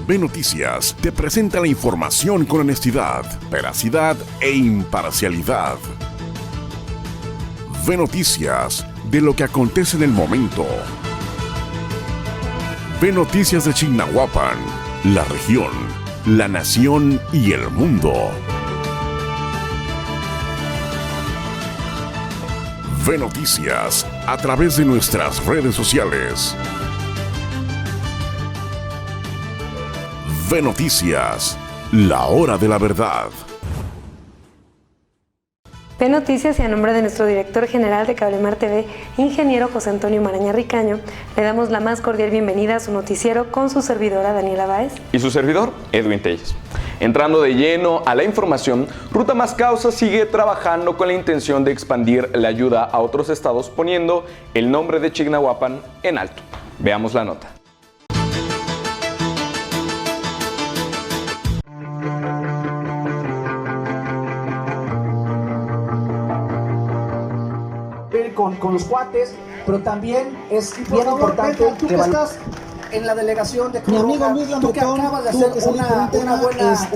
B Noticias te presenta la información con honestidad, veracidad e imparcialidad. B Noticias, de lo que acontece en el momento. B Noticias de Chignahuapan, la región, la nación y el mundo. B Noticias, a través de nuestras redes sociales. B Noticias, la hora de la verdad. B Noticias, y a nombre de nuestro director general de Cablemar TV, ingeniero José Antonio Maraña Ricaño, le damos la más cordial bienvenida a su noticiero con su servidora Daniela Báez y su servidor Edwin Telles. Entrando de lleno a la información, Ruta Más Causa sigue trabajando con la intención de expandir la ayuda a otros estados, poniendo el nombre de Chignahuapan en alto. Veamos la nota. Con los cuates, pero también es bien importante tú que estás en la delegación de mi amigo Luis Lambretón, tú que acabas de hacer una buena ruta,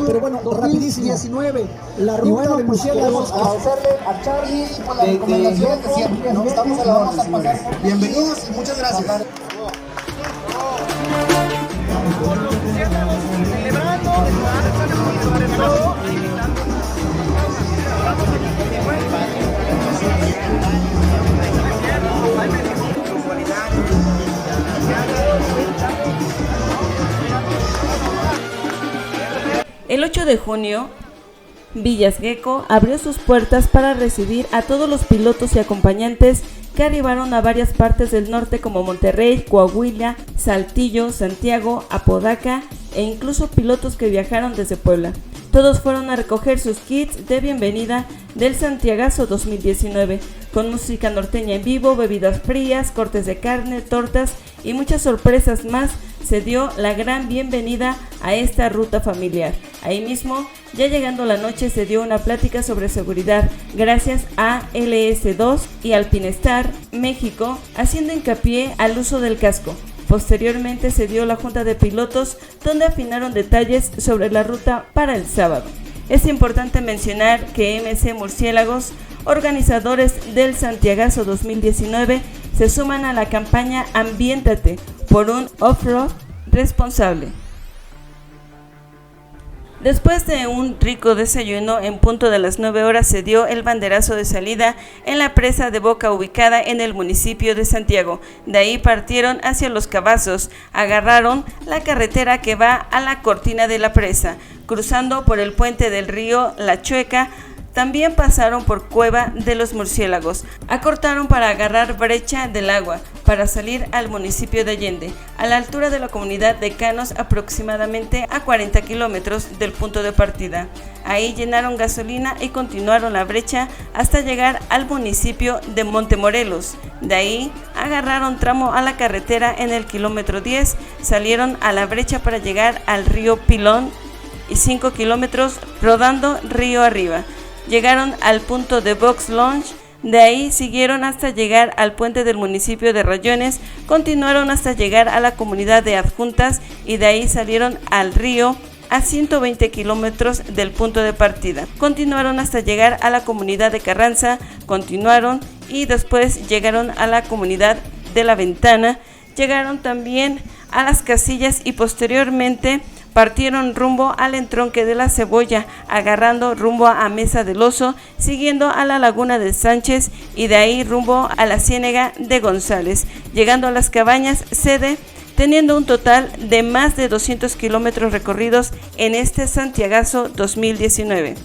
pero bueno, rapidísimo, 2019, la ruta de murciélagos. Agradecerle a Charlie por la recomendación que siempre, ¿no? Estamos a la vamos a pasar. Bienvenidos y muchas gracias. El 8 de junio, Villas Gecko abrió sus puertas para recibir a todos los pilotos y acompañantes que arribaron a varias partes del norte como Monterrey, Coahuila, Saltillo, Santiago, Apodaca e incluso pilotos que viajaron desde Puebla. Todos fueron a recoger sus kits de bienvenida del Santiagazo 2019, con música norteña en vivo, bebidas frías, cortes de carne, tortas y muchas sorpresas más. Se dio la gran bienvenida a esta ruta familiar. Ahí mismo, ya llegando la noche, se dio una plática sobre seguridad gracias a LS2 y Alpinestar México, haciendo hincapié al uso del casco. Posteriormente se dio la junta de pilotos, donde afinaron detalles sobre la ruta para el sábado. Es importante mencionar que MC Murciélagos, organizadores del Santiagazo 2019, se suman a la campaña Ambiéntate por un off-road responsable. Después de un rico desayuno, en punto de las 9 horas se dio el banderazo de salida en la presa de Boca, ubicada en el municipio de Santiago. De ahí partieron hacia Los Cavazos, agarraron la carretera que va a la cortina de la presa, cruzando por el puente del río La Chueca. También pasaron por Cueva de los Murciélagos, acortaron para agarrar brecha del agua, para salir al municipio de Allende, a la altura de la comunidad de Canos, aproximadamente a 40 kilómetros del punto de partida. Ahí llenaron gasolina y continuaron la brecha hasta llegar al municipio de Montemorelos. De ahí agarraron tramo a la carretera en el kilómetro 10, salieron a la brecha para llegar al río Pilón y 5 kilómetros rodando río arriba. Llegaron al punto de Box Launch, de ahí siguieron hasta llegar al puente del municipio de Rayones, continuaron hasta llegar a la comunidad de Adjuntas y de ahí salieron al río a 120 kilómetros del punto de partida. Continuaron hasta llegar a la comunidad de Carranza, continuaron y después llegaron a la comunidad de La Ventana, llegaron también a Las Casillas y posteriormente partieron rumbo al entronque de La Cebolla, agarrando rumbo a Mesa del Oso, siguiendo a la Laguna de Sánchez y de ahí rumbo a la Ciénega de González, llegando a Las Cabañas, sede, teniendo un total de más de 200 kilómetros recorridos en este Santiagazo 2019.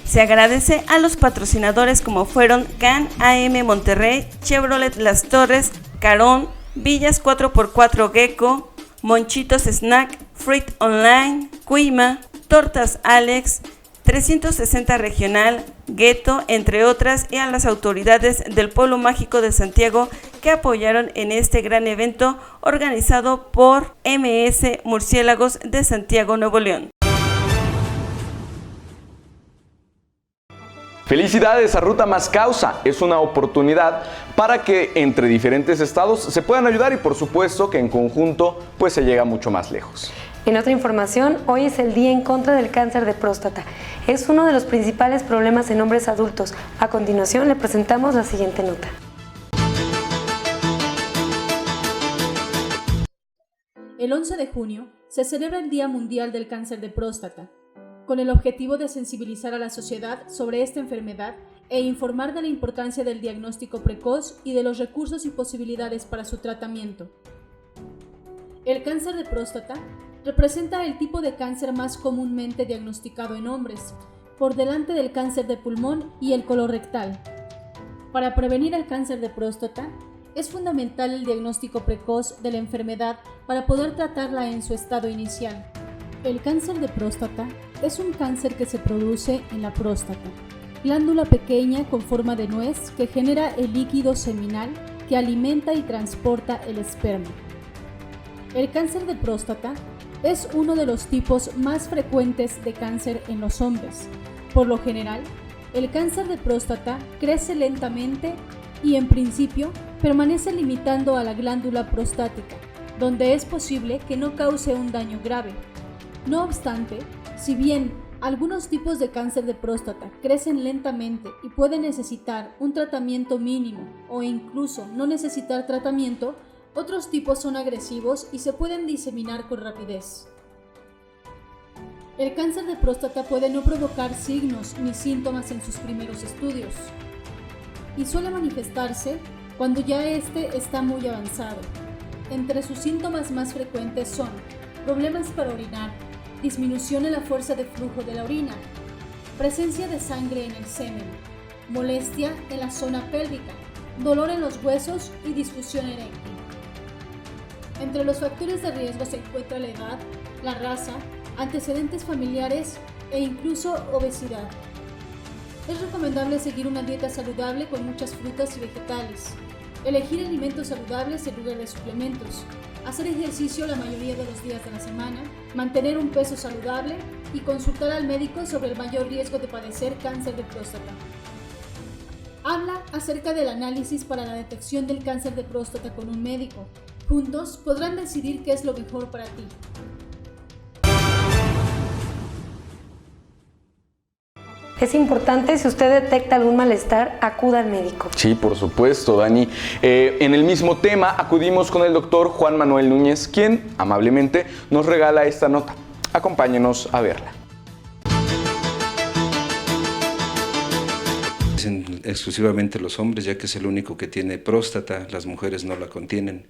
Se agradece a los patrocinadores como fueron CAN AM Monterrey, Chevrolet Las Torres, Carón, Villas 4x4 Gecko, Monchitos Snack, Fruit Online, Cuima, Tortas Alex, 360 Regional, Gueto, entre otras, y a las autoridades del Pueblo Mágico de Santiago que apoyaron en este gran evento organizado por MS Murciélagos de Santiago, Nuevo León. Felicidades a Ruta Más Causa, es una oportunidad para que entre diferentes estados se puedan ayudar y por supuesto que en conjunto pues se llega mucho más lejos. En otra información, hoy es el Día en contra del cáncer de próstata. Es uno de los principales problemas en hombres adultos. A continuación le presentamos la siguiente nota. El 11 de junio se celebra el Día Mundial del Cáncer de Próstata, con el objetivo de sensibilizar a la sociedad sobre esta enfermedad e informar de la importancia del diagnóstico precoz y de los recursos y posibilidades para su tratamiento. El cáncer de próstata representa el tipo de cáncer más comúnmente diagnosticado en hombres, por delante del cáncer de pulmón y el colorectal. Para prevenir el cáncer de próstata, es fundamental el diagnóstico precoz de la enfermedad para poder tratarla en su estado inicial. El cáncer de próstata es un cáncer que se produce en la próstata, glándula pequeña con forma de nuez que genera el líquido seminal que alimenta y transporta el esperma. El cáncer de próstata es uno de los tipos más frecuentes de cáncer en los hombres. Por lo general, el cáncer de próstata crece lentamente y en principio permanece limitando a la glándula prostática, donde es posible que no cause un daño grave. No obstante, si bien algunos tipos de cáncer de próstata crecen lentamente y pueden necesitar un tratamiento mínimo o incluso no necesitar tratamiento, otros tipos son agresivos y se pueden diseminar con rapidez. El cáncer de próstata puede no provocar signos ni síntomas en sus primeros estudios y suele manifestarse cuando ya este está muy avanzado. Entre sus síntomas más frecuentes son problemas para orinar, disminución en la fuerza de flujo de la orina, presencia de sangre en el semen, molestia en la zona pélvica, dolor en los huesos y disfunción eréctil. Entre los factores de riesgo se encuentra la edad, la raza, antecedentes familiares e incluso obesidad. Es recomendable seguir una dieta saludable con muchas frutas y vegetales, elegir alimentos saludables en lugar de suplementos, hacer ejercicio la mayoría de los días de la semana, mantener un peso saludable y consultar al médico sobre el mayor riesgo de padecer cáncer de próstata. Habla acerca del análisis para la detección del cáncer de próstata con un médico. Juntos podrán decidir qué es lo mejor para ti. Es importante, si usted detecta algún malestar, acuda al médico. Sí, por supuesto, Dani. En el mismo tema acudimos con el doctor Juan Manuel Núñez, quien amablemente nos regala esta nota. Acompáñenos a verla. Exclusivamente los hombres, ya que es el único que tiene próstata, las mujeres no la contienen.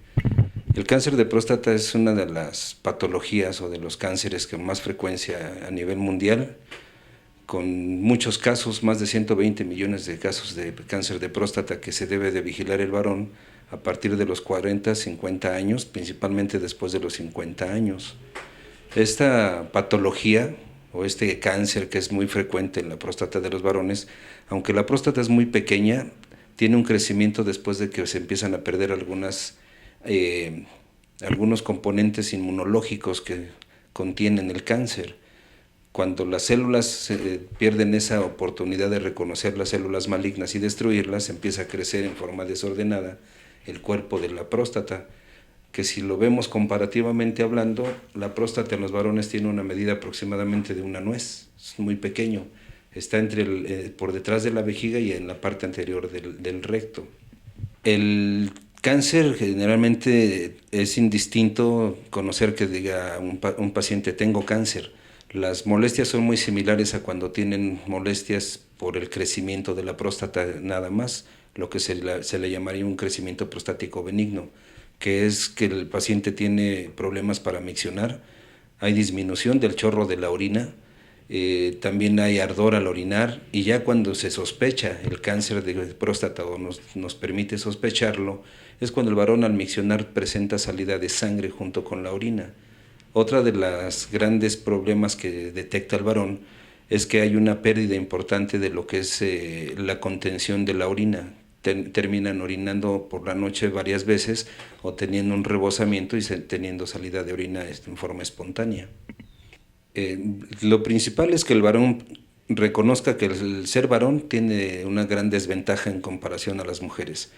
El cáncer de próstata es una de las patologías o de los cánceres con más frecuencia a nivel mundial, con muchos casos, más de 120 millones de casos de cáncer de próstata que se debe de vigilar el varón a partir de los 40, 50 años, principalmente después de los 50 años. Esta patología o este cáncer que es muy frecuente en la próstata de los varones, aunque la próstata es muy pequeña, tiene un crecimiento después de que se empiezan a perder algunos componentes inmunológicos que contienen el cáncer. Cuando las células pierden esa oportunidad de reconocer las células malignas y destruirlas, empieza a crecer en forma desordenada el cuerpo de la próstata, que si lo vemos comparativamente hablando, la próstata en los varones tiene una medida aproximadamente de una nuez, es muy pequeño, está por detrás de la vejiga y en la parte anterior del recto. El cáncer generalmente es indistinto conocer que diga un paciente tengo cáncer. Las molestias son muy similares a cuando tienen molestias por el crecimiento de la próstata nada más, lo que se le llamaría un crecimiento prostático benigno, que es que el paciente tiene problemas para miccionar, hay disminución del chorro de la orina, también hay ardor al orinar, y ya cuando se sospecha el cáncer de próstata o nos permite sospecharlo, es cuando el varón al miccionar presenta salida de sangre junto con la orina. Otra de los grandes problemas que detecta el varón es que hay una pérdida importante de lo que es la contención de la orina. Terminan orinando por la noche varias veces o teniendo un rebosamiento y teniendo salida de orina en forma espontánea. Lo principal es que el varón reconozca que el ser varón tiene una gran desventaja en comparación a las mujeres.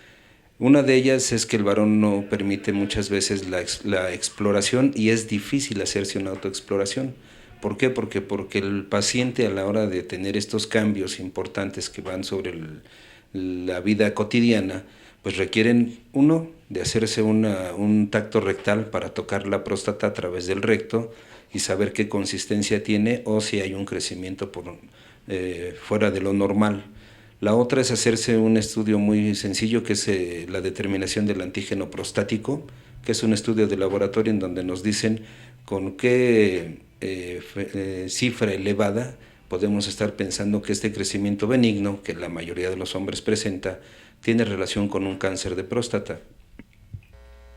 Una de ellas es que el varón no permite muchas veces la exploración y es difícil hacerse una autoexploración. ¿Por qué? Porque el paciente, a la hora de tener estos cambios importantes que van sobre la vida cotidiana, pues requieren, uno, de hacerse un tacto rectal para tocar la próstata a través del recto y saber qué consistencia tiene o si hay un crecimiento fuera de lo normal. La otra es hacerse un estudio muy sencillo, que es la determinación del antígeno prostático, que es un estudio de laboratorio en donde nos dicen con qué cifra elevada podemos estar pensando que este crecimiento benigno, que la mayoría de los hombres presenta, tiene relación con un cáncer de próstata.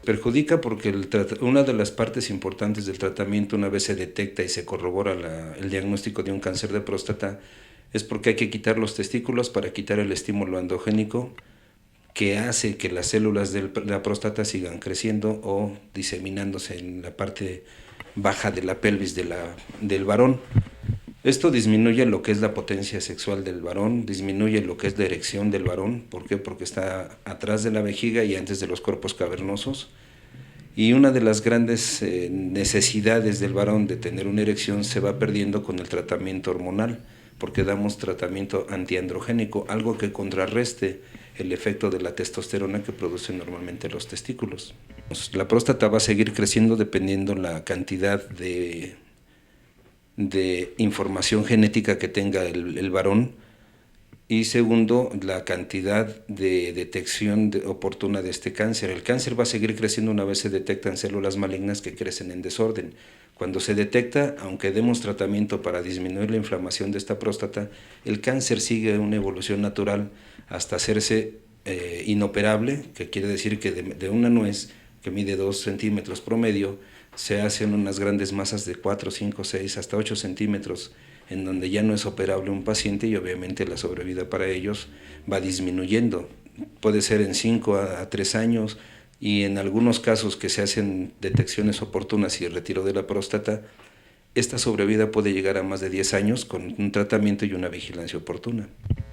Perjudica porque una de las partes importantes del tratamiento, una vez se detecta y se corrobora el diagnóstico de un cáncer de próstata, es porque hay que quitar los testículos para quitar el estímulo endogénico que hace que las células de la próstata sigan creciendo o diseminándose en la parte baja de la pelvis del varón. Esto disminuye lo que es la potencia sexual del varón, disminuye lo que es la erección del varón. ¿Por qué? Porque está atrás de la vejiga y antes de los cuerpos cavernosos. Y una de las grandes necesidades del varón de tener una erección se va perdiendo con el tratamiento hormonal, porque damos tratamiento antiandrogénico, algo que contrarreste el efecto de la testosterona que producen normalmente los testículos. La próstata va a seguir creciendo dependiendo la cantidad de información genética que tenga el varón, y segundo, la cantidad de detección oportuna de este cáncer. El cáncer va a seguir creciendo una vez se detectan células malignas que crecen en desorden. Cuando se detecta, aunque demos tratamiento para disminuir la inflamación de esta próstata, el cáncer sigue una evolución natural hasta hacerse inoperable, que quiere decir que de una nuez que mide 2 centímetros promedio, se hacen unas grandes masas de 4, 5, 6, hasta 8 centímetros, en donde ya no es operable un paciente y obviamente la sobrevida para ellos va disminuyendo. Puede ser en 5 a 3 años, y en algunos casos que se hacen detecciones oportunas y el retiro de la próstata, esta sobrevida puede llegar a más de 10 años con un tratamiento y una vigilancia oportuna.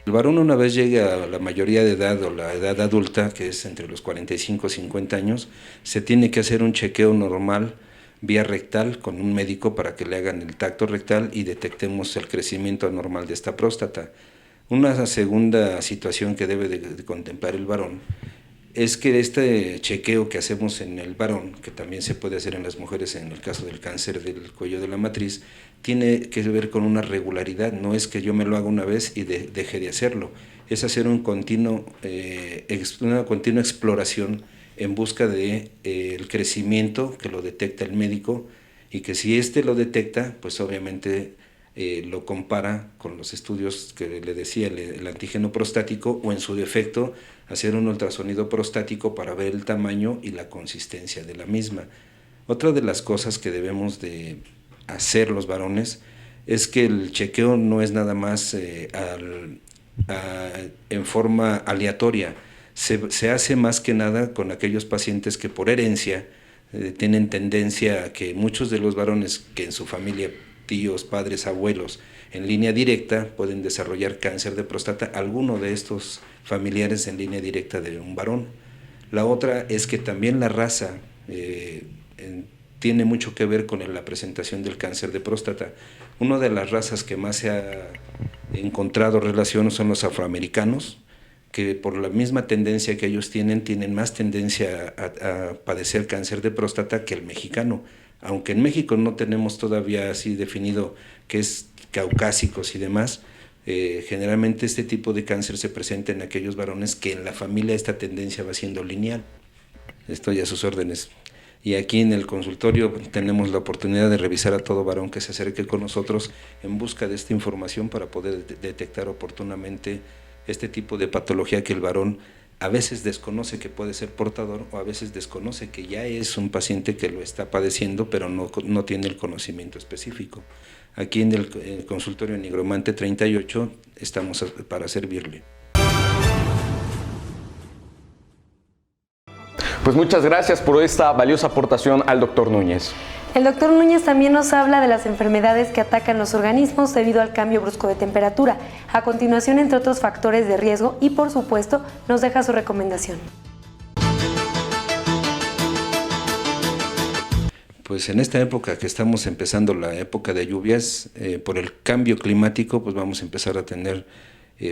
El varón, una vez llegue a la mayoría de edad o la edad adulta, que es entre los 45 y 50 años, se tiene que hacer un chequeo normal vía rectal con un médico para que le hagan el tacto rectal y detectemos el crecimiento anormal de esta próstata. Una segunda situación que debe de contemplar el varón es que este chequeo que hacemos en el varón, que también se puede hacer en las mujeres en el caso del cáncer del cuello de la matriz, tiene que ver con una regularidad. No es que yo me lo haga una vez y deje de hacerlo, es hacer una continua exploración en busca de el crecimiento que lo detecta el médico, y que si éste lo detecta, pues obviamente lo compara con los estudios que le decía, el antígeno prostático, o en su defecto hacer un ultrasonido prostático para ver el tamaño y la consistencia de la misma. Otra de las cosas que debemos de hacer los varones es que el chequeo no es nada más en forma aleatoria. Se hace más que nada con aquellos pacientes que por herencia tienen tendencia a que muchos de los varones que en su familia, tíos, padres, abuelos, en línea directa pueden desarrollar cáncer de próstata, alguno de estos familiares en línea directa de un varón. La otra es que también la raza tiene mucho que ver con la presentación del cáncer de próstata. Una de las razas que más se ha encontrado relación son los afroamericanos, que por la misma tendencia que ellos tienen más tendencia a padecer cáncer de próstata que el mexicano. Aunque en México no tenemos todavía así definido qué es caucásicos y demás, generalmente este tipo de cáncer se presenta en aquellos varones que en la familia esta tendencia va siendo lineal. Estoy a sus órdenes. Y aquí en el consultorio tenemos la oportunidad de revisar a todo varón que se acerque con nosotros en busca de esta información para poder detectar oportunamente este tipo de patología que el varón a veces desconoce que puede ser portador, o a veces desconoce que ya es un paciente que lo está padeciendo, pero no tiene el conocimiento específico. Aquí en el consultorio Nigromante 38 estamos para servirle. Pues muchas gracias por esta valiosa aportación al doctor Núñez. El doctor Núñez también nos habla de las enfermedades que atacan los organismos debido al cambio brusco de temperatura. A continuación, entre otros factores de riesgo, y por supuesto, nos deja su recomendación. Pues en esta época que estamos empezando la época de lluvias, por el cambio climático, pues vamos a empezar a tener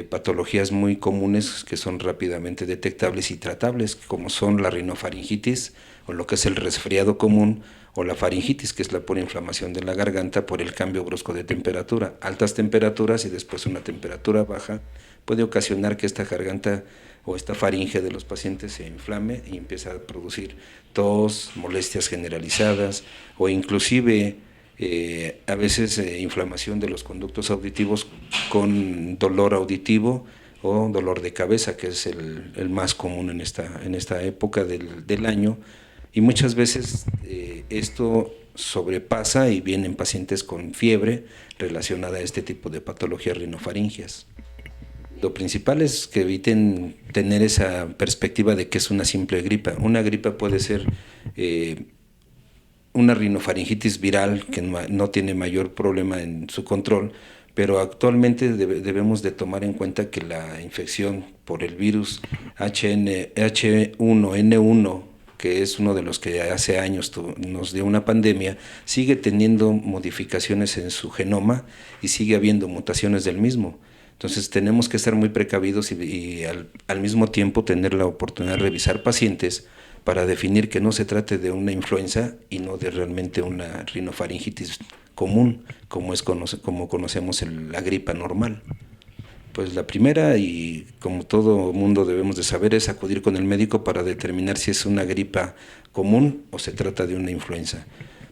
patologías muy comunes que son rápidamente detectables y tratables, como son la rinofaringitis o lo que es el resfriado común, o la faringitis, que es la pura inflamación de la garganta por el cambio brusco de temperatura. Altas temperaturas y después una temperatura baja puede ocasionar que esta garganta o esta faringe de los pacientes se inflame y empieza a producir tos, molestias generalizadas o inclusive a veces inflamación de los conductos auditivos con dolor auditivo o dolor de cabeza, que es el más común en esta época del año. Y muchas veces esto sobrepasa y vienen pacientes con fiebre relacionada a este tipo de patologías rinofaringias. Lo principal es que eviten tener esa perspectiva de que es una simple gripa. Una gripa puede ser una rinofaringitis viral que no tiene mayor problema en su control, pero actualmente debemos de tomar en cuenta que la infección por el virus H1N1, que es uno de los que hace años nos dio una pandemia, sigue teniendo modificaciones en su genoma y sigue habiendo mutaciones del mismo. Entonces tenemos que estar muy precavidos y al mismo tiempo tener la oportunidad de revisar pacientes para definir que no se trate de una influenza y no de realmente una rinofaringitis común, como conocemos la gripa normal. Pues la primera, y como todo mundo debemos de saber, es acudir con el médico para determinar si es una gripa común o se trata de una influenza.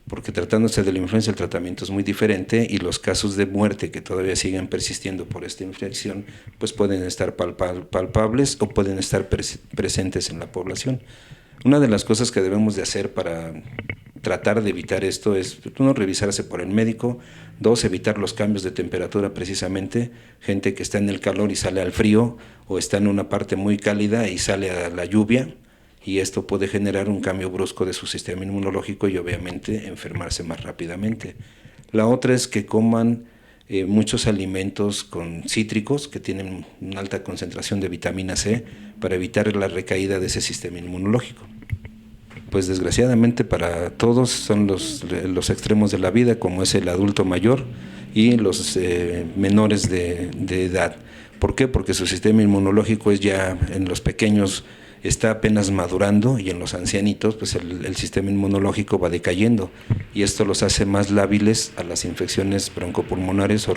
Porque tratándose de la influenza el tratamiento es muy diferente y los casos de muerte que todavía siguen persistiendo por esta infección pues pueden estar palpables o pueden estar presentes en la población. Una de las cosas que debemos de hacer para tratar de evitar esto es, uno, revisarse por el médico; dos, evitar los cambios de temperatura precisamente, gente que está en el calor y sale al frío, o está en una parte muy cálida y sale a la lluvia, y esto puede generar un cambio brusco de su sistema inmunológico y obviamente enfermarse más rápidamente. La otra es que coman muchos alimentos con cítricos que tienen una alta concentración de vitamina C para evitar la recaída de ese sistema inmunológico. Pues desgraciadamente para todos son los extremos de la vida, como es el adulto mayor y los menores de edad. ¿Por qué? Porque su sistema inmunológico es ya en los pequeños está apenas madurando y en los ancianitos pues el sistema inmunológico va decayendo y esto los hace más lábiles a las infecciones broncopulmonares o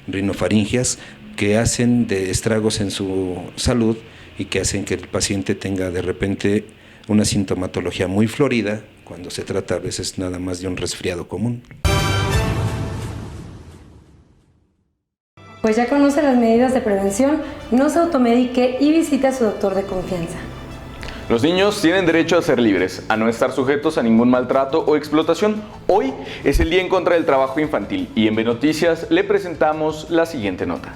rinofaringias que hacen de estragos en su salud y que hacen que el paciente tenga de repente una sintomatología muy florida cuando se trata a veces nada más de un resfriado común. Pues ya conoce las medidas de prevención, no se automedique y visite a su doctor de confianza. Los niños tienen derecho a ser libres, a no estar sujetos a ningún maltrato o explotación. Hoy es el Día en contra del trabajo infantil y en B Noticias le presentamos la siguiente nota.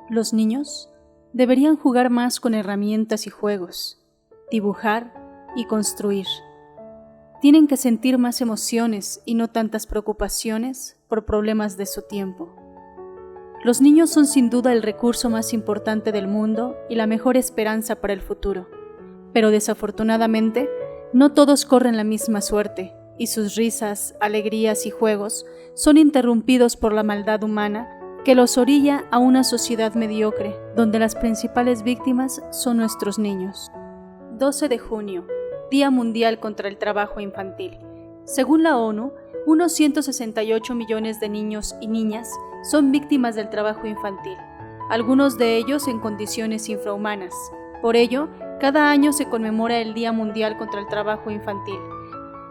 Los niños deberían jugar más con herramientas y juegos, dibujar y construir. Tienen que sentir más emociones y no tantas preocupaciones por problemas de su tiempo. Los niños son sin duda el recurso más importante del mundo y la mejor esperanza para el futuro, pero desafortunadamente no todos corren la misma suerte y sus risas, alegrías y juegos son interrumpidos por la maldad humana que los orilla a una sociedad mediocre, donde las principales víctimas son nuestros niños. 12 de junio, Día Mundial contra el Trabajo Infantil. Según la ONU, unos 168 millones de niños y niñas son víctimas del trabajo infantil, algunos de ellos en condiciones infrahumanas. Por ello, cada año se conmemora el Día Mundial contra el Trabajo Infantil,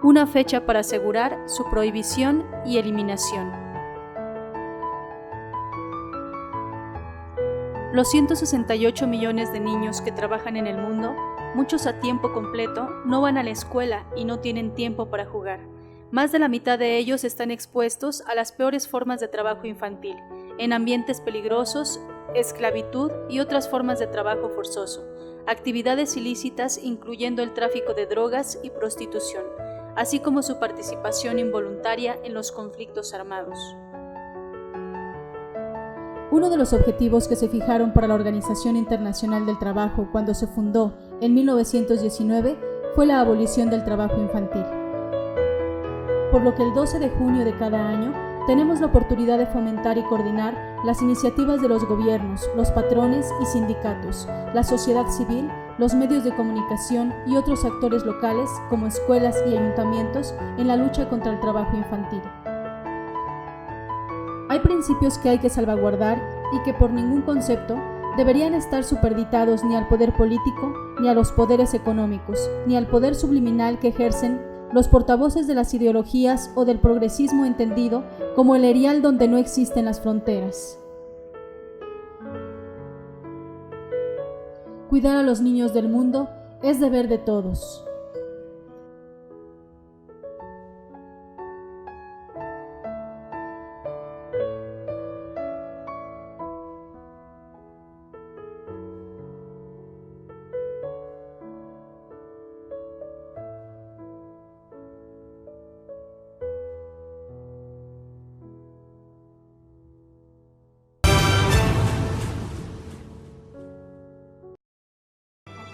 una fecha para asegurar su prohibición y eliminación. Los 168 millones de niños que trabajan en el mundo, muchos a tiempo completo, no van a la escuela y no tienen tiempo para jugar. Más de la mitad de ellos están expuestos a las peores formas de trabajo infantil, en ambientes peligrosos esclavitud y otras formas de trabajo forzoso, actividades ilícitas incluyendo el tráfico de drogas y prostitución, así como su participación involuntaria en los conflictos armados. Uno de los objetivos que se fijaron para la Organización Internacional del Trabajo cuando se fundó en 1919 fue la abolición del trabajo infantil. Por lo que el 12 de junio de cada año tenemos la oportunidad de fomentar y coordinar las iniciativas de los gobiernos, los patrones y sindicatos, la sociedad civil, los medios de comunicación y otros actores locales como escuelas y ayuntamientos en la lucha contra el trabajo infantil. Hay principios que hay que salvaguardar y que por ningún concepto deberían estar supeditados ni al poder político, ni a los poderes económicos, ni al poder subliminal que ejercen los portavoces de las ideologías o del progresismo entendido como el erial donde no existen las fronteras. Cuidar a los niños del mundo es deber de todos.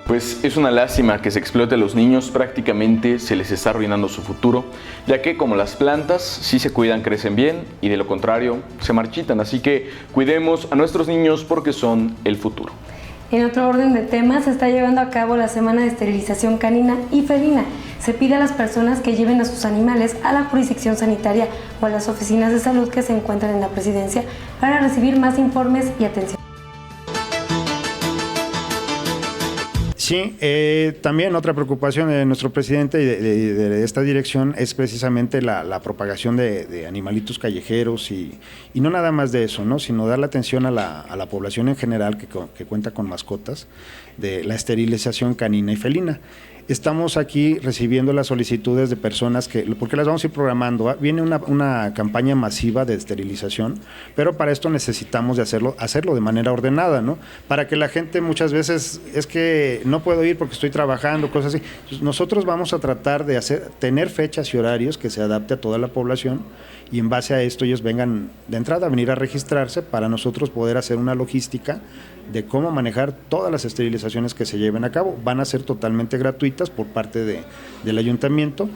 Pues es una lástima que se explote a los niños, prácticamente se les está arruinando su futuro, ya que como las plantas, si se cuidan crecen bien y de lo contrario se marchitan, así que cuidemos a nuestros niños porque son el futuro. En otro orden de temas, se está llevando a cabo la semana de esterilización canina y felina. Se pide a las personas que lleven a sus animales a la jurisdicción sanitaria o a las oficinas de salud que se encuentran en la presidencia para recibir más informes y atención. Sí, también otra preocupación de nuestro presidente y de esta dirección es precisamente la propagación de animalitos callejeros y no nada más de eso, ¿no? Sino dar la atención a la población en general que cuenta con mascotas, de la esterilización canina y felina. Estamos aquí recibiendo las solicitudes de personas porque las vamos a ir programando. Viene una campaña masiva de esterilización, pero para esto necesitamos de hacerlo de manera ordenada, ¿no? Para que la gente muchas veces es que no puedo ir porque estoy trabajando, cosas así. Entonces, nosotros vamos a tratar de tener fechas y horarios que se adapte a toda la población y en base a esto ellos vengan de entrada a venir a registrarse para nosotros poder hacer una logística de cómo manejar todas las esterilizaciones que se lleven a cabo. Van a ser totalmente gratuitas por parte del ayuntamiento,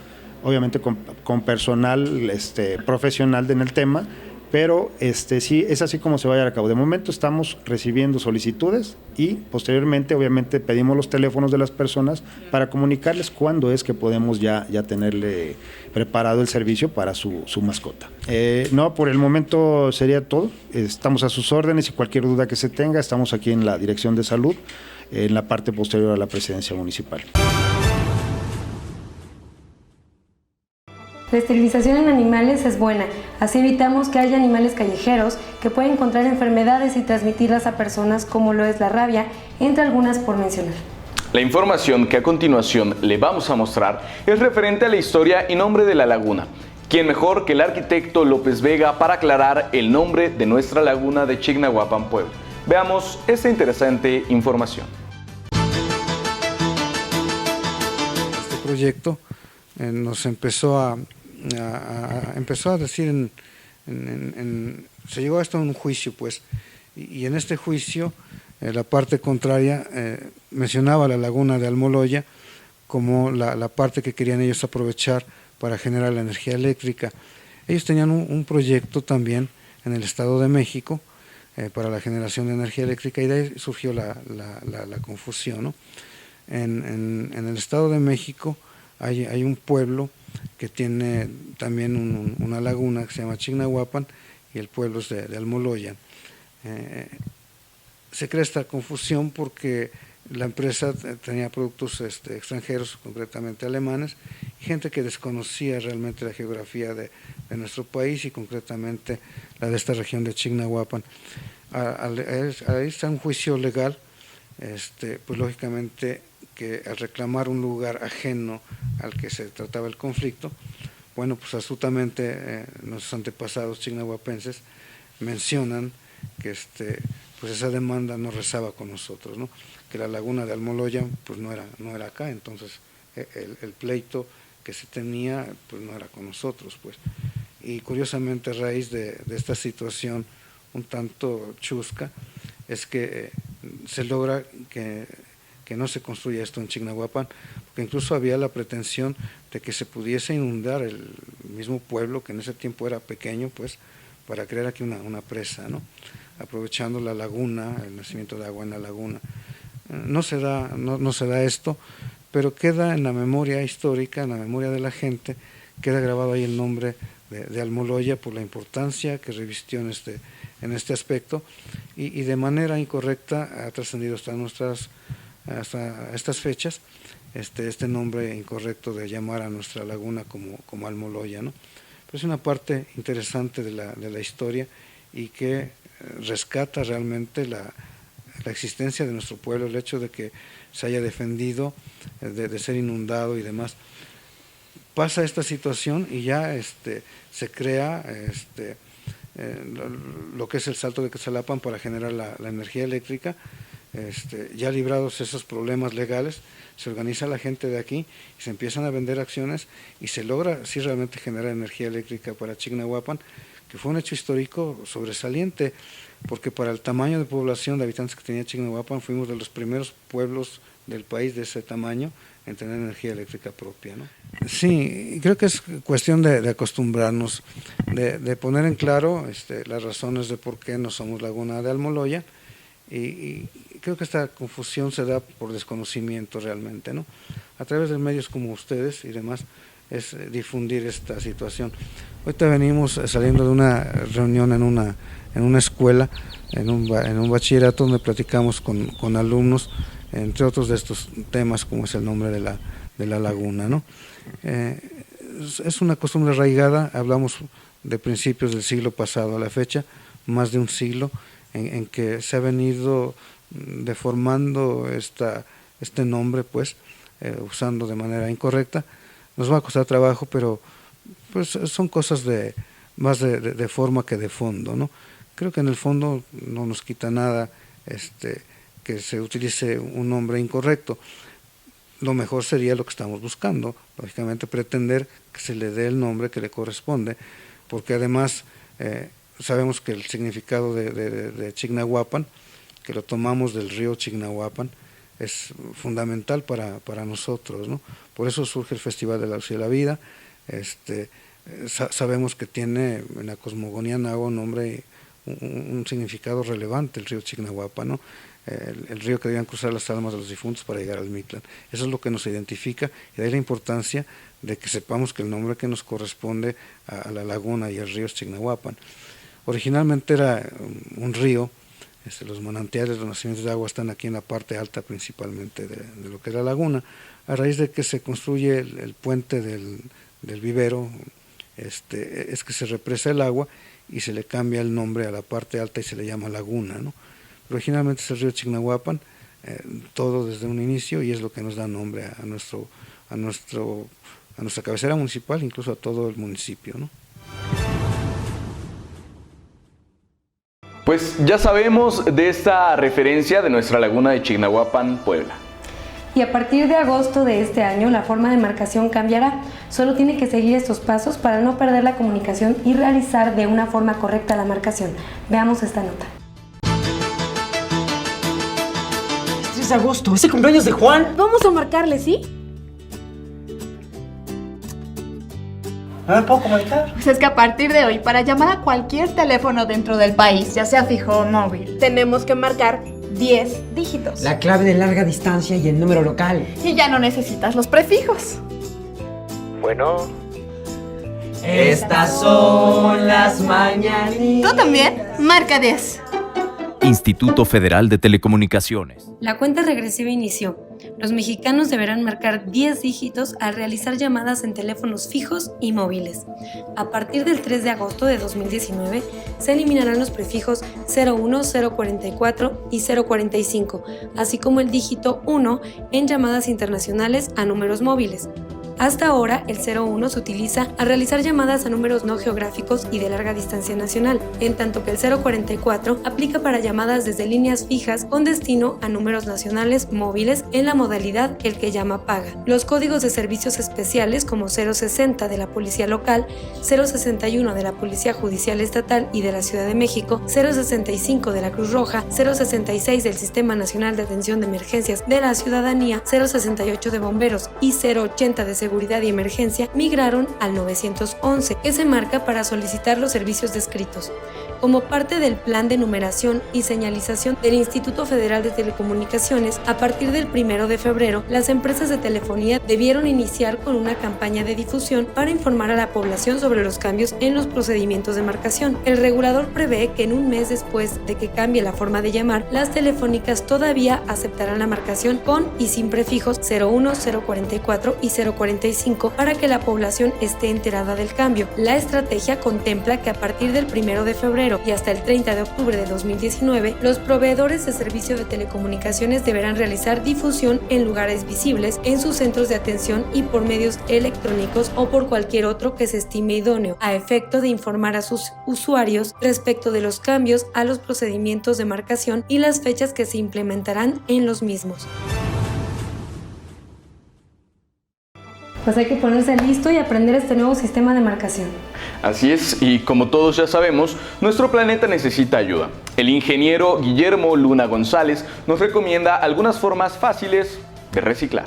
obviamente con personal profesional en el tema, pero sí, es así como se va a llevar a cabo. De momento estamos recibiendo solicitudes y posteriormente obviamente pedimos los teléfonos de las personas para comunicarles cuándo es que podemos ya tenerle preparado el servicio para su mascota. No, por el momento sería todo. Estamos a sus órdenes y cualquier duda que se tenga, estamos aquí en la Dirección de Salud, en la parte posterior a la presidencia municipal. La esterilización en animales es buena, así evitamos que haya animales callejeros que pueden contraer enfermedades y transmitirlas a personas como lo es la rabia, entre algunas por mencionar. La información que a continuación le vamos a mostrar es referente a la historia y nombre de la laguna. ¿Quién mejor que el arquitecto López Vega para aclarar el nombre de nuestra laguna de Chignahuapan, Puebla? Veamos esta interesante información. Este proyecto nos empezó a decir, se llegó hasta un juicio, pues, y en este juicio la parte contraria mencionaba la laguna de Almoloya como la parte que querían ellos aprovechar para generar la energía eléctrica. Ellos tenían un proyecto también en el Estado de México para la generación de energía eléctrica y de ahí surgió la confusión, ¿no? En el Estado de México hay un pueblo que tiene también una laguna que se llama Chignahuapan y el pueblo es de Almoloya. Se crea esta confusión porque la empresa tenía productos extranjeros, concretamente alemanes, y gente que desconocía realmente la geografía de nuestro país y concretamente la de esta región de Chignahuapan. Ahí está un juicio legal, pues lógicamente que al reclamar un lugar ajeno al que se trataba el conflicto, bueno, pues astutamente nuestros antepasados chignahuapenses mencionan que pues esa demanda no rezaba con nosotros, ¿no? Que la laguna de Almoloya pues no era acá, entonces el pleito que se tenía pues no era con nosotros, pues. Y curiosamente, a raíz de esta situación un tanto chusca, es que se logra que no se construya esto en Chignahuapan, porque incluso había la pretensión de que se pudiese inundar el mismo pueblo, que en ese tiempo era pequeño, pues, para crear aquí una presa, ¿no? Aprovechando la laguna, el nacimiento de agua en la laguna. No se da esto, pero queda en la memoria histórica, en la memoria de la gente, queda grabado ahí el nombre de Almoloya por la importancia que revistió en este aspecto, y de manera incorrecta ha trascendido hasta estas fechas este nombre incorrecto de llamar a nuestra laguna como Almoloya, ¿no? Pero es una parte interesante de la historia y que rescata realmente la existencia de nuestro pueblo, el hecho de que se haya defendido de ser inundado y demás. Pasa esta situación y ya se crea lo que es el Salto de Quetzalapan para generar la energía eléctrica. Ya librados esos problemas legales, se organiza la gente de aquí y se empiezan a vender acciones y se logra sí realmente generar energía eléctrica para Chignahuapan, que fue un hecho histórico sobresaliente, porque para el tamaño de población de habitantes que tenía Chignahuapan fuimos de los primeros pueblos del país de ese tamaño en tener energía eléctrica propia, ¿no? Sí, creo que es cuestión de acostumbrarnos, de poner en claro las razones de por qué no somos Laguna de Almoloya, y creo que esta confusión se da por desconocimiento realmente, ¿no? A través de medios como ustedes y demás, es difundir esta situación. Ahorita venimos saliendo de una reunión en una escuela, en un bachillerato, donde platicamos con alumnos, entre otros de estos temas, como es el nombre de la laguna, ¿no? Es una costumbre arraigada, hablamos de principios del siglo pasado a la fecha, más de un siglo, en que se ha venido deformando este nombre, pues, usando de manera incorrecta. Nos va a costar trabajo, pero pues son cosas más de forma que de fondo, ¿no? Creo que en el fondo no nos quita nada que se utilice un nombre incorrecto. Lo mejor sería lo que estamos buscando, lógicamente pretender que se le dé el nombre que le corresponde, porque además sabemos que el significado de Chignahuapan, que lo tomamos del río Chignahuapan, es fundamental para nosotros, ¿no? Por eso surge el Festival de la Luz y de la Vida. Sabemos que tiene en la cosmogonía náhuatl un significado relevante el río Chignahuapan, ¿no? El río que debían cruzar las almas de los difuntos para llegar al Mictlán. Eso es lo que nos identifica, y de ahí la importancia de que sepamos que el nombre que nos corresponde a la laguna y al río es Chignahuapan. Originalmente era un río. Los manantiales, los nacimientos de agua están aquí en la parte alta principalmente de lo que es la laguna. A raíz de que se construye el puente del vivero, es que se represa el agua y se le cambia el nombre a la parte alta y se le llama laguna, ¿no? Pero originalmente es el río Chignahuapan, todo desde un inicio, y es lo que nos da nombre a nuestra cabecera municipal, incluso a todo el municipio, ¿no? Pues ya sabemos de esta referencia de nuestra laguna de Chignahuapan, Puebla. Y a partir de agosto de este año, la forma de marcación cambiará. Solo tiene que seguir estos pasos para no perder la comunicación y realizar de una forma correcta la marcación. Veamos esta nota. 3 de agosto, es el cumpleaños de Juan. Vamos a marcarle, ¿sí? ¿No me puedo comunicar? Pues es que a partir de hoy, para llamar a cualquier teléfono dentro del país, ya sea fijo o móvil, tenemos que marcar 10 dígitos. La clave de larga distancia y el número local. Y ya no necesitas los prefijos. Bueno. Estas son las mañanitas. ¿Tú también? Marca 10. Instituto Federal de Telecomunicaciones. La cuenta regresiva inició. Los mexicanos deberán marcar 10 dígitos al realizar llamadas en teléfonos fijos y móviles. A partir del 3 de agosto de 2019, se eliminarán los prefijos 01, 044 y 045, así como el dígito 1 en llamadas internacionales a números móviles. Hasta ahora, el 01 se utiliza al realizar llamadas a números no geográficos y de larga distancia nacional, en tanto que el 044 aplica para llamadas desde líneas fijas con destino a números nacionales móviles en la modalidad el que llama paga. Los códigos de servicios especiales como 060 de la Policía Local, 061 de la Policía Judicial Estatal y de la Ciudad de México, 065 de la Cruz Roja, 066 del Sistema Nacional de Atención de Emergencias de la Ciudadanía, 068 de Bomberos y 080 de Seguridad y Emergencia migraron al 911, que se marca para solicitar los servicios descritos. Como parte del plan de numeración y señalización del Instituto Federal de Telecomunicaciones, a partir del 1 de febrero, las empresas de telefonía debieron iniciar con una campaña de difusión para informar a la población sobre los cambios en los procedimientos de marcación. El regulador prevé que en un mes después de que cambie la forma de llamar, las telefónicas todavía aceptarán la marcación con y sin prefijos 01, 044 y 045 para que la población esté enterada del cambio. La estrategia contempla que a partir del 1 de febrero y hasta el 30 de octubre de 2019, los proveedores de servicio de telecomunicaciones deberán realizar difusión en lugares visibles, en sus centros de atención y por medios electrónicos o por cualquier otro que se estime idóneo, a efecto de informar a sus usuarios respecto de los cambios a los procedimientos de marcación y las fechas que se implementarán en los mismos. Pues hay que ponerse listo y aprender este nuevo sistema de marcación. Así es, y como todos ya sabemos, nuestro planeta necesita ayuda. El ingeniero Guillermo Luna González nos recomienda algunas formas fáciles de reciclar.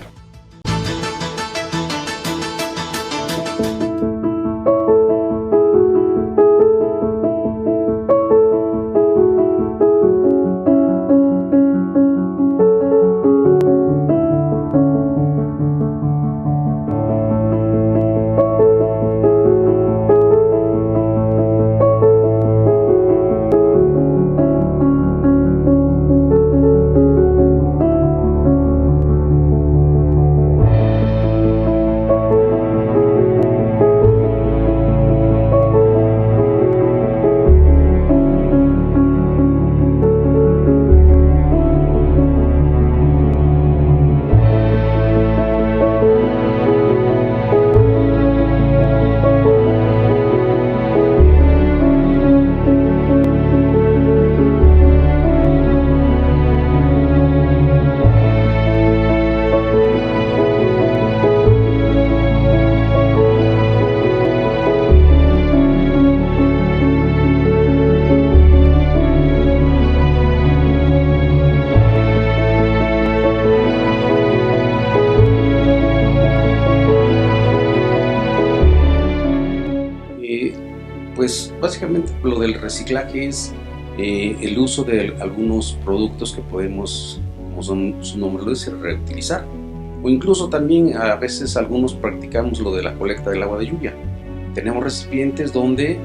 Pues básicamente lo del reciclaje es el uso de algunos productos que podemos, como su nombre lo dice, reutilizar. O incluso también a veces algunos practicamos lo de la colecta del agua de lluvia. Tenemos recipientes donde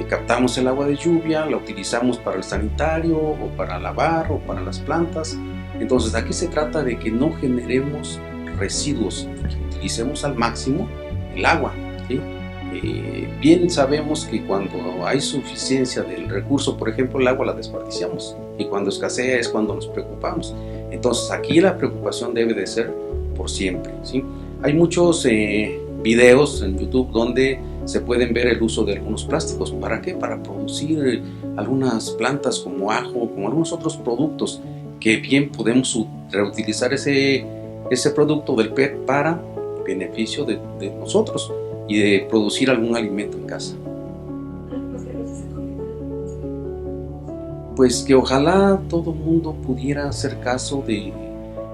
captamos el agua de lluvia, la utilizamos para el sanitario o para lavar o para las plantas. Entonces aquí se trata de que no generemos residuos, que utilicemos al máximo el agua, ¿sí? Bien sabemos que cuando hay suficiencia del recurso, por ejemplo el agua, la desperdiciamos, y cuando escasea es cuando nos preocupamos. Entonces aquí la preocupación debe de ser por siempre, ¿sí? Hay muchos videos en YouTube donde se pueden ver el uso de algunos plásticos. ¿Para qué? Para producir algunas plantas como ajo, como algunos otros productos que bien podemos reutilizar ese producto del PET para beneficio de nosotros y de producir algún alimento en casa. Pues que ojalá todo el mundo pudiera hacer caso de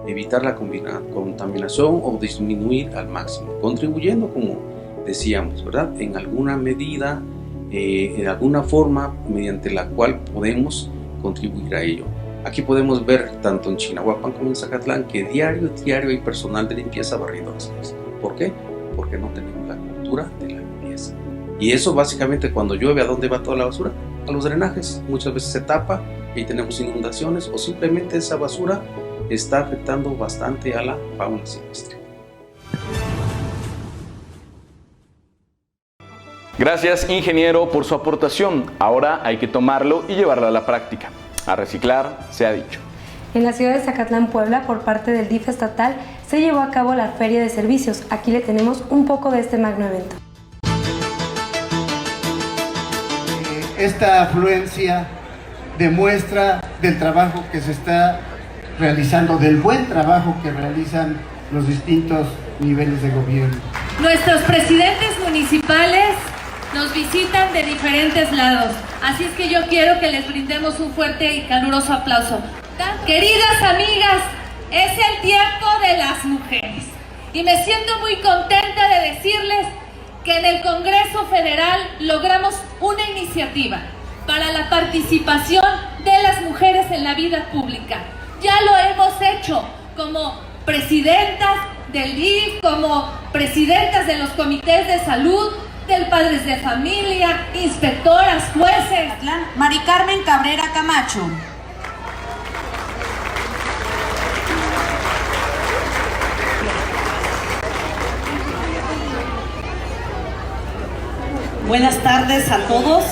evitar la contaminación o disminuir al máximo, contribuyendo, como decíamos, ¿verdad? En alguna medida, en alguna forma mediante la cual podemos contribuir a ello. Aquí podemos ver tanto en Chignahuapan como en Zacatlán que diario hay personal de limpieza barriendo las calles. ¿Por qué? Porque no tenemos la cultura de la limpieza. Y eso básicamente cuando llueve, ¿a dónde va toda la basura? A los drenajes. Muchas veces se tapa y tenemos inundaciones, o simplemente esa basura está afectando bastante a la fauna silvestre. Gracias, ingeniero, por su aportación. Ahora hay que tomarlo y llevarlo a la práctica. A reciclar, se ha dicho. En la ciudad de Zacatlán, Puebla, por parte del DIF estatal, se llevó a cabo la Feria de Servicios. Aquí le tenemos un poco de este magno evento. Esta afluencia demuestra del trabajo que se está realizando, del buen trabajo que realizan los distintos niveles de gobierno. Nuestros presidentes municipales nos visitan de diferentes lados, así es que yo quiero que les brindemos un fuerte y caluroso aplauso. Queridas amigas, es el tiempo de las mujeres y me siento muy contenta de decirles que en el Congreso Federal logramos una iniciativa para la participación de las mujeres en la vida pública. Ya lo hemos hecho como presidentas del DIF, como presidentas de los comités de salud, del padres de familia, inspectoras, jueces. Mari Carmen Cabrera Camacho. Buenas tardes a todos.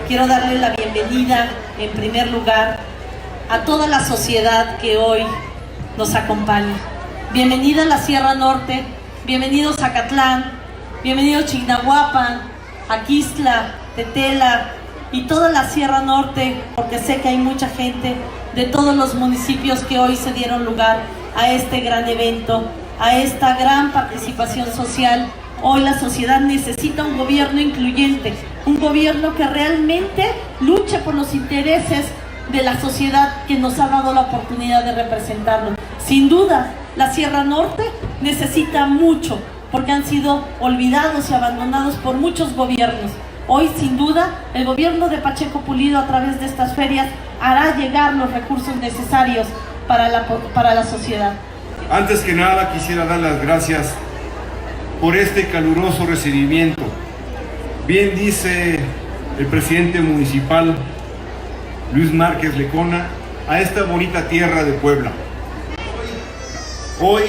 Quiero darle la bienvenida, en primer lugar, a toda la sociedad que hoy nos acompaña. Bienvenida a la Sierra Norte, bienvenidos a Zacatlán, bienvenidos a Chignahuapan, Aquixtla, Tetela y toda la Sierra Norte, porque sé que hay mucha gente de todos los municipios que hoy se dieron lugar a este gran evento, a esta gran participación social. Hoy la sociedad necesita un gobierno incluyente, un gobierno que realmente luche por los intereses de la sociedad que nos ha dado la oportunidad de representarlo. Sin duda, la Sierra Norte necesita mucho, porque han sido olvidados y abandonados por muchos gobiernos. Hoy, sin duda, el gobierno de Pacheco Pulido, a través de estas ferias, hará llegar los recursos necesarios para la sociedad. Antes que nada, quisiera dar las gracias por este caluroso recibimiento. Bien dice el presidente municipal, Luis Márquez Lecona, a esta bonita tierra de Puebla. Hoy,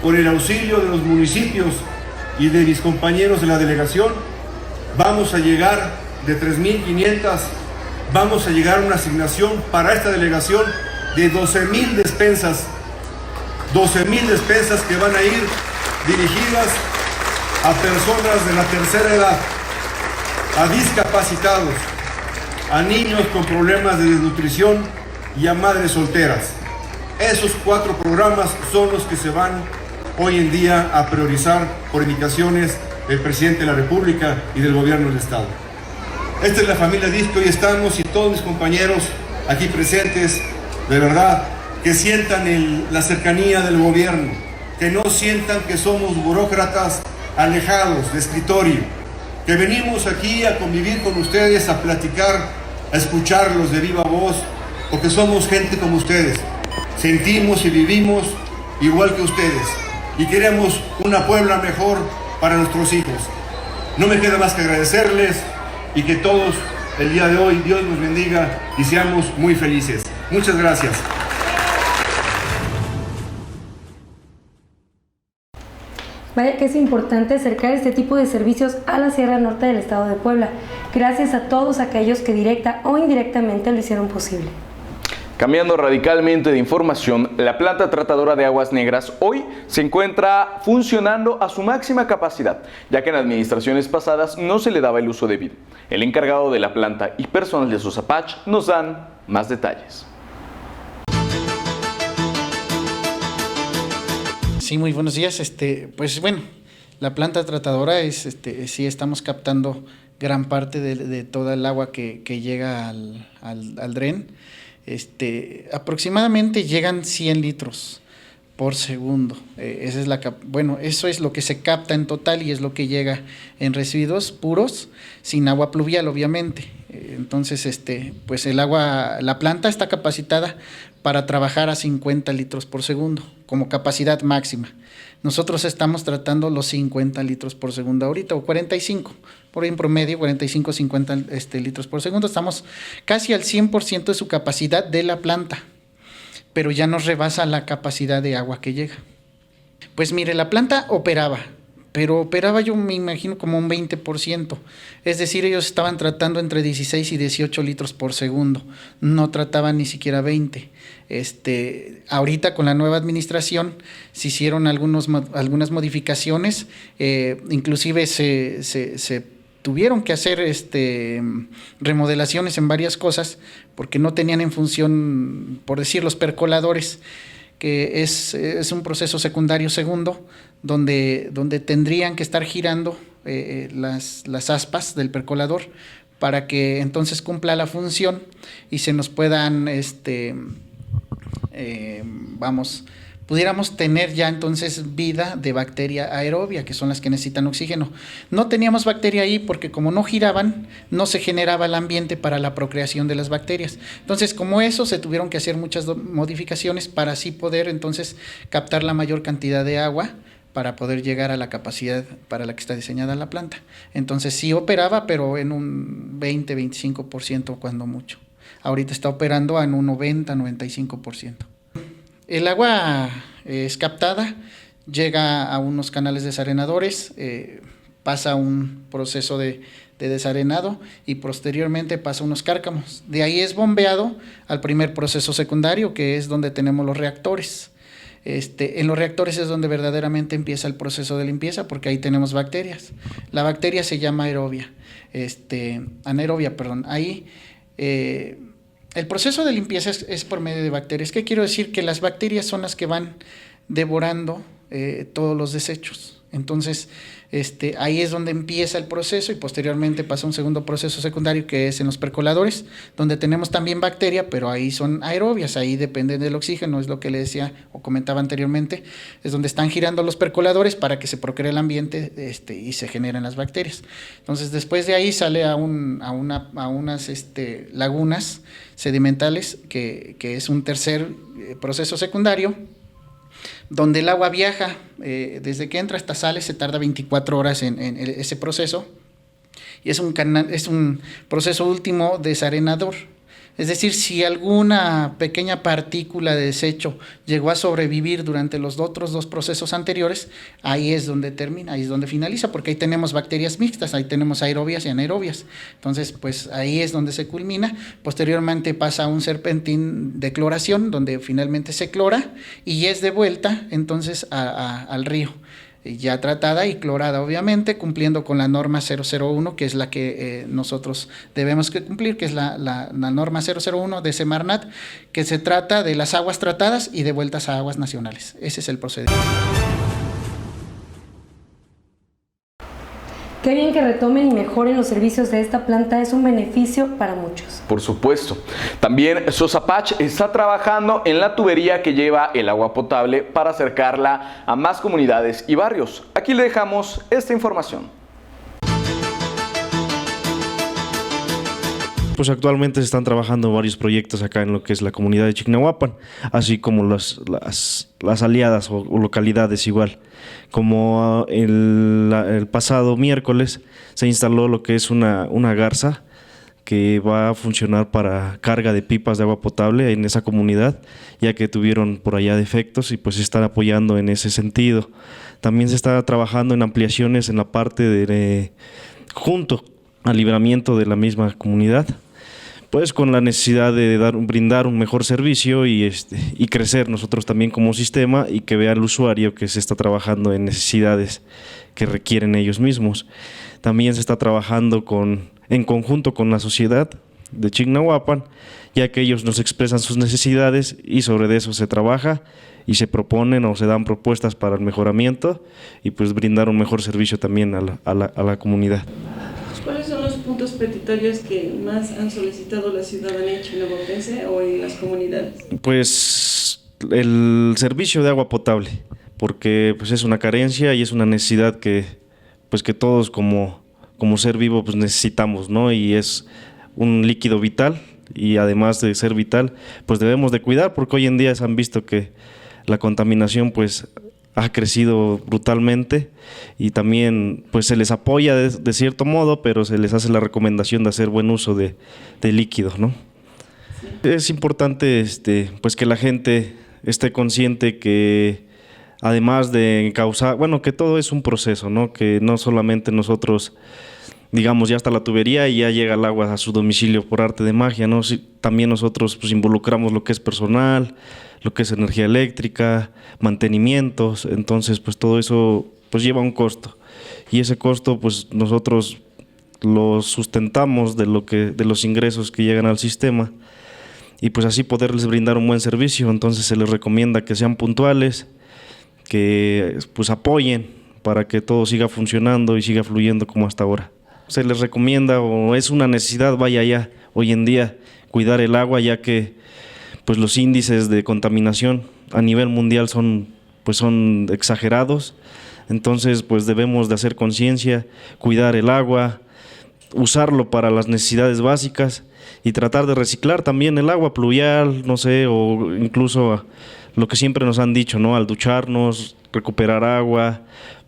con el auxilio de los municipios y de mis compañeros de la delegación, vamos a llegar de 3.500, vamos a llegar a una asignación para esta delegación de 12,000 despensas. 12,000 despensas que van a ir dirigidas a personas de la tercera edad, a discapacitados, a niños con problemas de desnutrición y a madres solteras. Esos 4 programas son los que se van hoy en día a priorizar por indicaciones del presidente de la República y del gobierno del Estado. Esta es la familia DIF que hoy estamos, y todos mis compañeros aquí presentes, de verdad, que sientan la cercanía del gobierno, que no sientan que somos burócratas alejados de escritorio, que venimos aquí a convivir con ustedes, a platicar, a escucharlos de viva voz, porque somos gente como ustedes, sentimos y vivimos igual que ustedes y queremos una Puebla mejor para nuestros hijos. No me queda más que agradecerles y que todos el día de hoy Dios nos bendiga y seamos muy felices. Muchas gracias. Vaya que es importante acercar este tipo de servicios a la Sierra Norte del estado de Puebla, gracias a todos aquellos que directa o indirectamente lo hicieron posible. Cambiando radicalmente de información, la planta tratadora de aguas negras hoy se encuentra funcionando a su máxima capacidad, ya que en administraciones pasadas no se le daba el uso debido. El encargado de la planta y personal de Sosapach nos dan más detalles. Sí, muy buenos días. Pues bueno, la planta tratadora es, sí estamos captando gran parte de toda el agua que llega al dren. Aproximadamente llegan 100 litros por segundo. Esa es eso es lo que se capta en total y es lo que llega en residuos puros, sin agua pluvial, obviamente. Entonces, pues la planta está capacitada para trabajar a 50 litros por segundo como capacidad máxima. Nosotros estamos tratando los 50 litros por segundo ahorita, o 45, por ahí en promedio, 45, 50 litros por segundo. Estamos casi al 100% de su capacidad de la planta, pero ya nos rebasa la capacidad de agua que llega. Pues mire, la planta operaba pero operaba yo me imagino como un 20%, es decir, ellos estaban tratando entre 16 y 18 litros por segundo, no trataban ni siquiera 20. Ahorita con la nueva administración se hicieron algunas modificaciones, inclusive se tuvieron que hacer remodelaciones en varias cosas porque no tenían en función, por decir, los percoladores, que es un proceso secundario segundo, donde tendrían que estar girando las aspas del percolador para que entonces cumpla la función y se nos puedan, pudiéramos tener ya entonces vida de bacteria aerobia, que son las que necesitan oxígeno. No teníamos bacteria ahí porque como no giraban, no se generaba el ambiente para la procreación de las bacterias. Entonces, como eso, se tuvieron que hacer muchas modificaciones para así poder entonces captar la mayor cantidad de agua para poder llegar a la capacidad para la que está diseñada la planta. Entonces sí operaba, pero en un 20-25% cuando mucho. Ahorita está operando en un 90-95%. El agua es captada, llega a unos canales desarenadores, pasa un proceso de desarenado y posteriormente pasa unos cárcamos. De ahí es bombeado al primer proceso secundario, que es donde tenemos los reactores. En los reactores es donde verdaderamente empieza el proceso de limpieza, porque ahí tenemos bacterias. La bacteria se llama anaerobia. Ahí el proceso de limpieza es por medio de bacterias. ¿Qué quiero decir? Que las bacterias son las que van devorando todos los desechos. Entonces, ahí es donde empieza el proceso y posteriormente pasa un segundo proceso secundario, que es en los percoladores, donde tenemos también bacteria, pero ahí son aerobias, ahí dependen del oxígeno, es lo que le decía o comentaba anteriormente, es donde están girando los percoladores para que se procree el ambiente y se generen las bacterias. Entonces, después de ahí sale a unas lagunas sedimentales, que es un tercer proceso secundario, donde el agua viaja, desde que entra hasta sale, se tarda 24 horas en ese proceso, y es un proceso último desarenador. Es decir, si alguna pequeña partícula de desecho llegó a sobrevivir durante los otros dos procesos anteriores, ahí es donde termina, ahí es donde finaliza, porque ahí tenemos bacterias mixtas, ahí tenemos aerobias y anaerobias. Entonces, pues ahí es donde se culmina. Posteriormente pasa a un serpentín de cloración, donde finalmente se clora y es de vuelta entonces al río, ya tratada y clorada, obviamente, cumpliendo con la norma 001, que es la que nosotros debemos que cumplir, que es la norma 001 de Semarnat, que se trata de las aguas tratadas y devueltas a aguas nacionales. Ese es el procedimiento. Qué bien que retomen y mejoren los servicios de esta planta, es un beneficio para muchos. Por supuesto. También Sosapach está trabajando en la tubería que lleva el agua potable para acercarla a más comunidades y barrios. Aquí le dejamos esta información. Pues actualmente se están trabajando varios proyectos acá en lo que es la comunidad de Chignahuapan, así como las aliadas o localidades igual. Como el pasado miércoles se instaló lo que es una garza que va a funcionar para carga de pipas de agua potable en esa comunidad, ya que tuvieron por allá defectos y pues se están apoyando en ese sentido. También se está trabajando en ampliaciones en la parte de junto al libramiento de la misma comunidad, pues con la necesidad de brindar un mejor servicio y crecer nosotros también como sistema y que vea el usuario que se está trabajando en necesidades que requieren ellos mismos. También se está trabajando en conjunto con la sociedad de Chignahuapan, ya que ellos nos expresan sus necesidades y sobre eso se trabaja y se proponen o se dan propuestas para el mejoramiento y pues brindar un mejor servicio también a la comunidad. ¿Cuáles son los puntos petitorios que más han solicitado la ciudadanía chignahuapense o en las comunidades? Pues el servicio de agua potable, porque pues es una carencia y es una necesidad que todos como ser vivo pues necesitamos, ¿no? Y es un líquido vital y además de ser vital, pues debemos de cuidar, porque hoy en día se han visto que la contaminación pues ha crecido brutalmente y también pues se les apoya de cierto modo, pero se les hace la recomendación de hacer buen uso de líquidos, ¿no? Sí. Es importante pues que la gente esté consciente que además de encauzar, bueno, que todo es un proceso, ¿no? Que no solamente nosotros, digamos, ya está la tubería y ya llega el agua a su domicilio por arte de magia, ¿no? También nosotros pues involucramos lo que es personal, lo que es energía eléctrica, mantenimientos, entonces pues todo eso pues lleva un costo, y ese costo pues nosotros lo sustentamos de los ingresos que llegan al sistema, y pues así poderles brindar un buen servicio. Entonces se les recomienda que sean puntuales, que pues apoyen para que todo siga funcionando y siga fluyendo como hasta ahora. Se les recomienda, o es una necesidad, vaya ya, hoy en día, cuidar el agua, ya que pues los índices de contaminación a nivel mundial son exagerados. Entonces pues debemos de hacer conciencia, cuidar el agua, usarlo para las necesidades básicas y tratar de reciclar también el agua pluvial, no sé, o incluso lo que siempre nos han dicho, ¿no? Al ducharnos, recuperar agua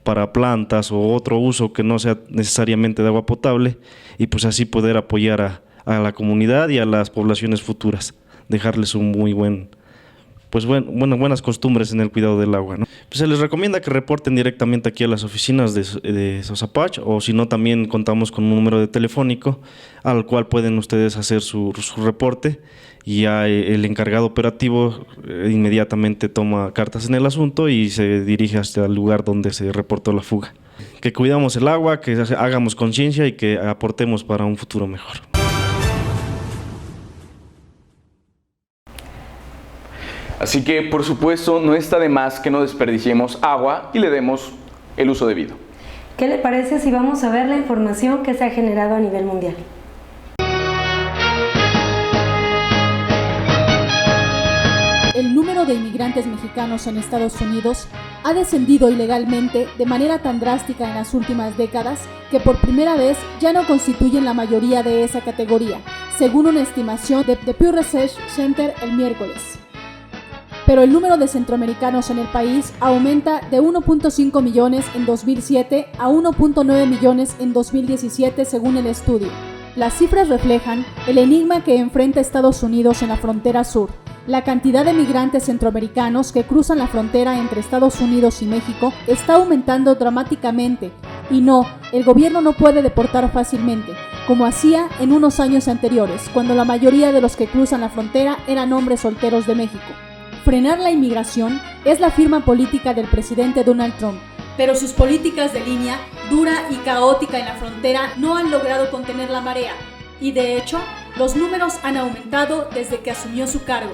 para plantas o otro uso que no sea necesariamente de agua potable, y pues así poder apoyar a la comunidad y a las poblaciones futuras, dejarles un muy buenas costumbres en el cuidado del agua, ¿no? Pues se les recomienda que reporten directamente aquí a las oficinas de Sosapach, o si no, también contamos con un número de telefónico al cual pueden ustedes hacer su reporte, y ya el encargado operativo inmediatamente toma cartas en el asunto y se dirige hasta el lugar donde se reportó la fuga. Que cuidamos el agua, que hagamos conciencia y que aportemos para un futuro mejor. Así que, por supuesto, no está de más que no desperdiciemos agua y le demos el uso debido. ¿Qué le parece si vamos a ver la información que se ha generado a nivel mundial? El número de inmigrantes mexicanos en Estados Unidos ha descendido ilegalmente de manera tan drástica en las últimas décadas que por primera vez ya no constituyen la mayoría de esa categoría, según una estimación de The Pew Research Center el miércoles. Pero el número de centroamericanos en el país aumenta de 1.5 millones en 2007 a 1.9 millones en 2017 según el estudio. Las cifras reflejan el enigma que enfrenta Estados Unidos en la frontera sur. La cantidad de migrantes centroamericanos que cruzan la frontera entre Estados Unidos y México está aumentando dramáticamente, y no, el gobierno no puede deportar fácilmente, como hacía en unos años anteriores, cuando la mayoría de los que cruzan la frontera eran hombres solteros de México. Frenar la inmigración es la firma política del presidente Donald Trump, pero sus políticas de línea dura y caótica en la frontera no han logrado contener la marea, y de hecho, los números han aumentado desde que asumió su cargo.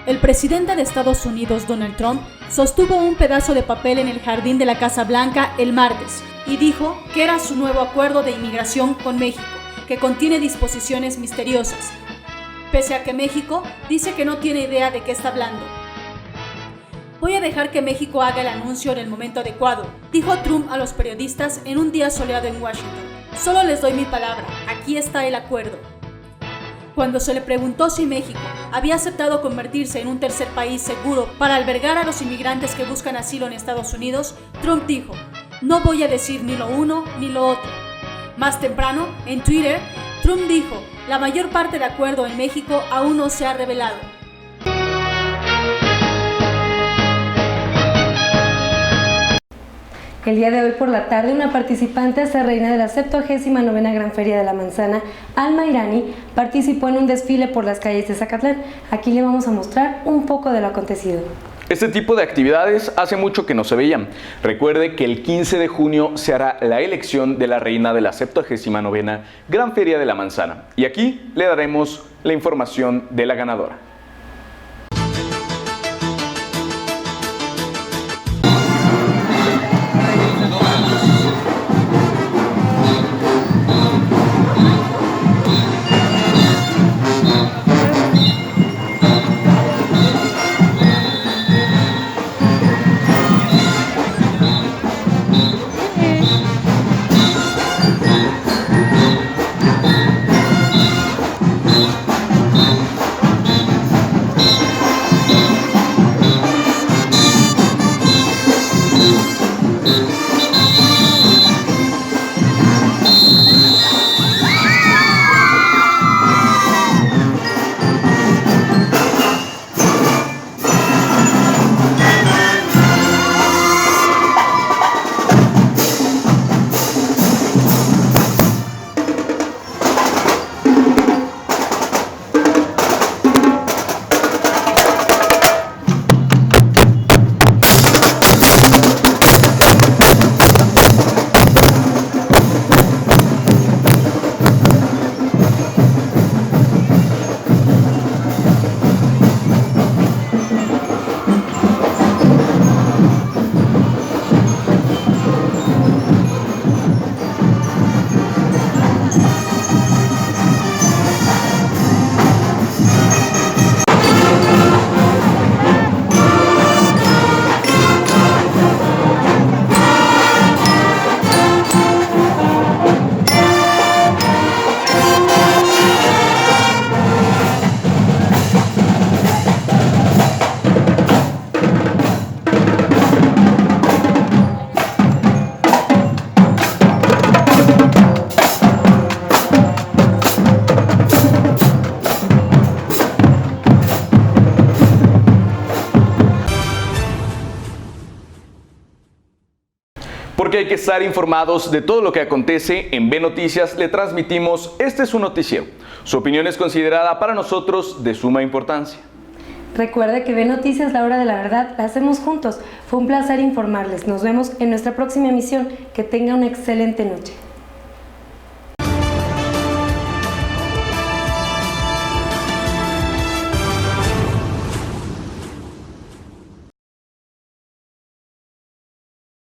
El presidente de Estados Unidos, Donald Trump, sostuvo un pedazo de papel en el jardín de la Casa Blanca el martes y dijo que era su nuevo acuerdo de inmigración con México, que contiene disposiciones misteriosas, pese a que México dice que no tiene idea de qué está hablando. Voy a dejar que México haga el anuncio en el momento adecuado, dijo Trump a los periodistas en un día soleado en Washington. Solo les doy mi palabra, aquí está el acuerdo. Cuando se le preguntó si México había aceptado convertirse en un tercer país seguro para albergar a los inmigrantes que buscan asilo en Estados Unidos, Trump dijo: "No voy a decir ni lo uno ni lo otro". Más temprano, en Twitter, Trump dijo: "La mayor parte del acuerdo en México aún no se ha revelado". El día de hoy por la tarde, una participante hasta reina de la 79ª Gran Feria de la Manzana, Alma Irani, participó en un desfile por las calles de Zacatlán. Aquí le vamos a mostrar un poco de lo acontecido. Este tipo de actividades hace mucho que no se veían. Recuerde que el 15 de junio se hará la elección de la reina de la 79ª Gran Feria de la Manzana. Y aquí le daremos la información de la ganadora. Porque hay que estar informados de todo lo que acontece, en B Noticias le transmitimos Este es su noticiero. Su opinión es considerada para nosotros de suma importancia. Recuerde que B Noticias, la hora de la verdad, la hacemos juntos. Fue un placer informarles. Nos vemos en nuestra próxima emisión. Que tenga una excelente noche.